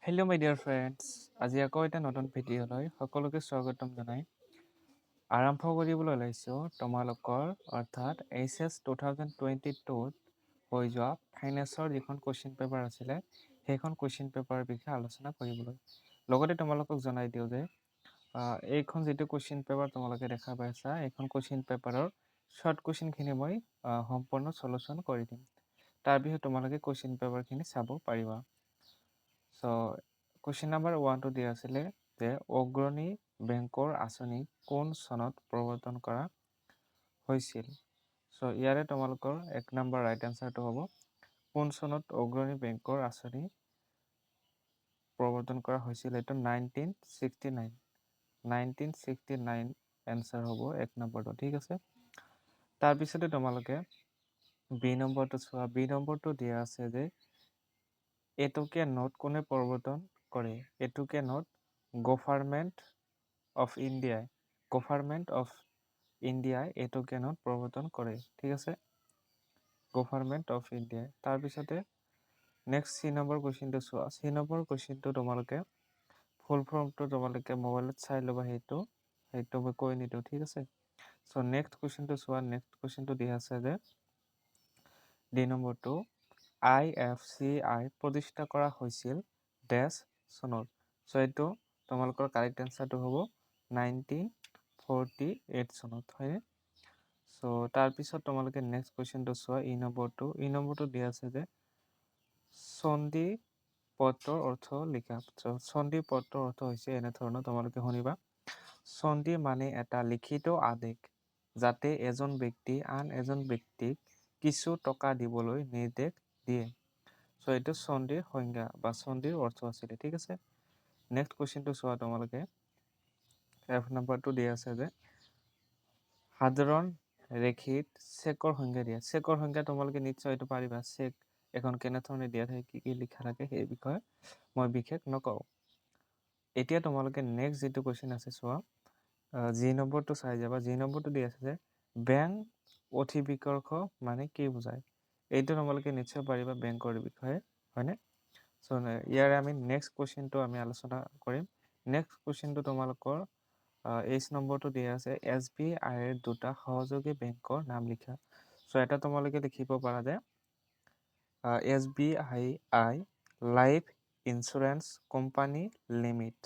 Hello' মাই dear friends, আজি আকৌ এটা নতুন ভিডিঅ'লৈ সকলোকে স্বাগতম জনাই আৰম্ভ কৰিবলৈ ওলাইছোঁ তোমালোকৰ অৰ্থাৎ HS 2022ত হৈ যোৱা ফাইনেন্সৰ যিখন কুৱেশ্যন পেপাৰ আছিলে সেইখন কুৱেশ্যন পেপাৰৰ বিষয়ে আলোচনা কৰিবলৈ। লগতে তোমালোকক জনাই দিওঁ যে এইখন যিটো কুৱেশ্যন পেপাৰ তোমালোকে দেখা পাইছা এইখন কুৱেশ্যন পেপাৰৰ শ্বৰ্ট কুৱেশ্যনখিনি মই সম্পূৰ্ণ চলুচন কৰি দিম। তাৰপিছত তোমালোকে কুৱেশ্যন পেপাৰখিনি চাব পাৰিবা। চ' কুৱেশ্যন নাম্বাৰ 1টো দিয়া আছিলে যে অগ্ৰণী বেংকৰ আঁচনি কোন চনত প্ৰৱৰ্তন কৰা হৈছিল। চ' ইয়াৰে তোমালোকৰ 1 নম্বৰ ৰাইট এনচাৰটো হ'ব কোন চনত অগ্ৰণী বেংকৰ আঁচনি প্ৰৱৰ্তন কৰা হৈছিল। এইটো 1969 এনচাৰ হ'ব 1 নম্বৰটো। ঠিক আছে। তাৰপিছতে তোমালোকে বি নম্বৰটো চোৱা। বি নম্বৰটো দিয়া আছে যে এটকীয়া নোট কোনে প্ৰৱৰ্তন কৰে। এটকীয়া নোট গভৰ্ণমেণ্ট অফ ইণ্ডিয়াই এটকীয়া নোট প্ৰৱৰ্তন কৰে। ঠিক আছে, গভৰ্ণমেণ্ট অফ ইণ্ডিয়াই। তাৰপিছতে নেক্সট চি নম্বৰ কুৱেশ্যনটো চোৱা। চি নম্বৰ কুৱেশ্যনটো তোমালোকে ফুল ফৰ্মটো তোমালোকে মোবাইলত চাই ল'বা। সেইটো মই কৈ নিদিওঁ। ঠিক আছে। চ' নেক্সট কুৱেশ্যনটো চোৱা। নেক্সট কুৱেশ্যনটো দিয়া আছে যে ডি নম্বৰটো IFCI প্ৰতিষ্ঠা কৰা হৈছিল ডেছ চনত। চ' এইটো তোমালোকৰ কাৰেক্ট এনচাৰটো হ'ব 1948 চনত, হয়নে? চ' তাৰপিছত তোমালোকে নেক্সট কুৱেশ্যনটো চোৱা। ই নম্বৰটো দিয়া আছে যে চণ্ডী পত্ৰৰ অৰ্থ লিখা। চণ্ডী পত্ৰৰ অৰ্থ হৈছে এনেধৰণৰ, তোমালোকে শুনিবা। চণ্ডী মানে এটা লিখিত আদেশ যাতে এজন ব্যক্তি আন এজন ব্যক্তিক কিছু টকা দিবলৈ নিৰ্দেশ দিয়ে। চ' এইটো চণ্ডীৰ সংজ্ঞা বা চণ্ডীৰ অৰ্থ আছিলে। ঠিক আছে। নেক্সট কুৱেশ্যনটো চোৱা তোমালোকে। F নম্বৰটো দিয়া আছে যে সাধাৰণ ৰেখীত চেকৰ সংজ্ঞা দিয়া। চেকৰ সংজ্ঞা তোমালোকে নিশ্চয় এইটো পাৰিবা। চেক এখন কেনেধৰণে দিয়া থাকে, কি কি লিখা থাকে সেই বিষয়ে মই বিশেষ নকওঁ। এতিয়া তোমালোকে নেক্সট যিটো কুৱেশ্যন আছে চোৱা। জি নম্বৰটো চাই যাবা। জি নম্বৰটো দিয়া আছে যে বেংক অধিবিকৰ্ষ মানে কি বুজায়। এইটো তোমালোকে নিশ্চয় পাৰিবা বেংকৰ বিষয়ে, হয়নে? চ' ইয়াৰে আমি নেক্সট কুৱেশ্যনটো আমি আলোচনা কৰিম। নেক্সট কুৱেশ্যনটো তোমালোকৰ এইচ নম্বৰটো দিয়া আছে SBIৰ দুটা সহযোগী বেংকৰ নাম লিখা। চ' এটা তোমালোকে লিখিব পাৰা যে SBI life insurance company limit.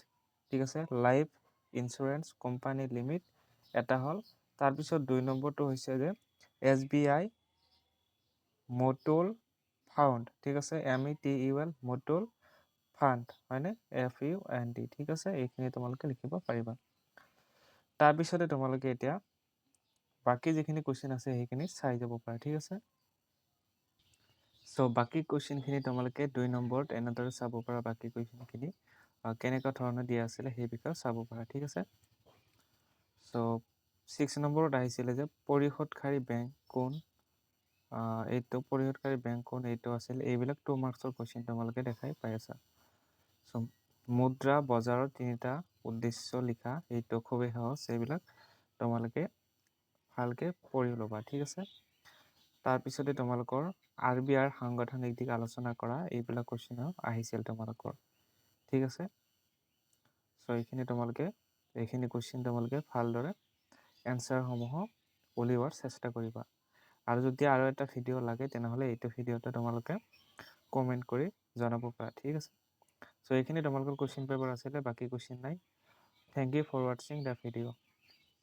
ঠিক আছে, লাইফ ইঞ্চুৰেঞ্চ কোম্পানী লিমিট এটা হ'ল। তাৰপিছত 2 নম্বৰটো হৈছে যে SBI মুতুল ফাউণ্ড। ঠিক আছে, METUL মুতুল ফাণ্ড, হয়নে? FUND। ঠিক আছে, এইখিনি তোমালোকে লিখিব পাৰিবা। তাৰপিছতে তোমালোকে এতিয়া বাকী যিখিনি কুৱেশ্যন আছে সেইখিনি চাই যাব পাৰা। ঠিক আছে। চ' বাকী কুৱেশ্যনখিনি তোমালোকে 2 নম্বৰত এনেদৰে চাব পাৰা। বাকী কুৱেশ্যনখিনি কেনেকুৱা ধৰণৰ দিয়া আছিলে সেই বিষয়ে চাব পাৰা। ঠিক আছে। চ' 6 নম্বৰত আহিছিলে যে পৰিশোধকাৰী বেংক কোন। এইটো পৰিশোধকাৰী বেংক কোন এইটো আছিল। এইবিলাক 2 মাৰ্কছৰ কুৱেশ্যন তোমালোকে দেখাই পাই আছা। চ' মুদ্ৰা বজাৰৰ 3টা উদ্দেশ্য লিখা। এইটো খুবেই সহজ। এইবিলাক তোমালোকে ভালকে পঢ়ি ল'বা। ঠিক আছে। তাৰপিছতে তোমালোকৰ RBIৰ সাংগঠনিক দিশ আলোচনা কৰা। এইবিলাক কুৱেশ্যন আহিছিল তোমালোকৰ। ঠিক আছে। চ' এইখিনি কুৱেশ্যন তোমালোকে ভালদৰে এনচাৰসমূহ উলিওৱাৰ চেষ্টা কৰিবা। আৰু যদি আৰু এটা ভিডিঅ' লাগে তেনেহ'লে এইটো ভিডিঅ'তে তোমালোকে কমেণ্ট কৰি জনাব পাৰা। ঠিক আছে। চ' এইখিনি তোমালোকৰ কুৱেশ্যন পেপাৰ আছিলে। বাকী কুৱেশ্যন নাই। থেংক ইউ ফৰ ৱাটছিং দ্য ভিডিঅ'।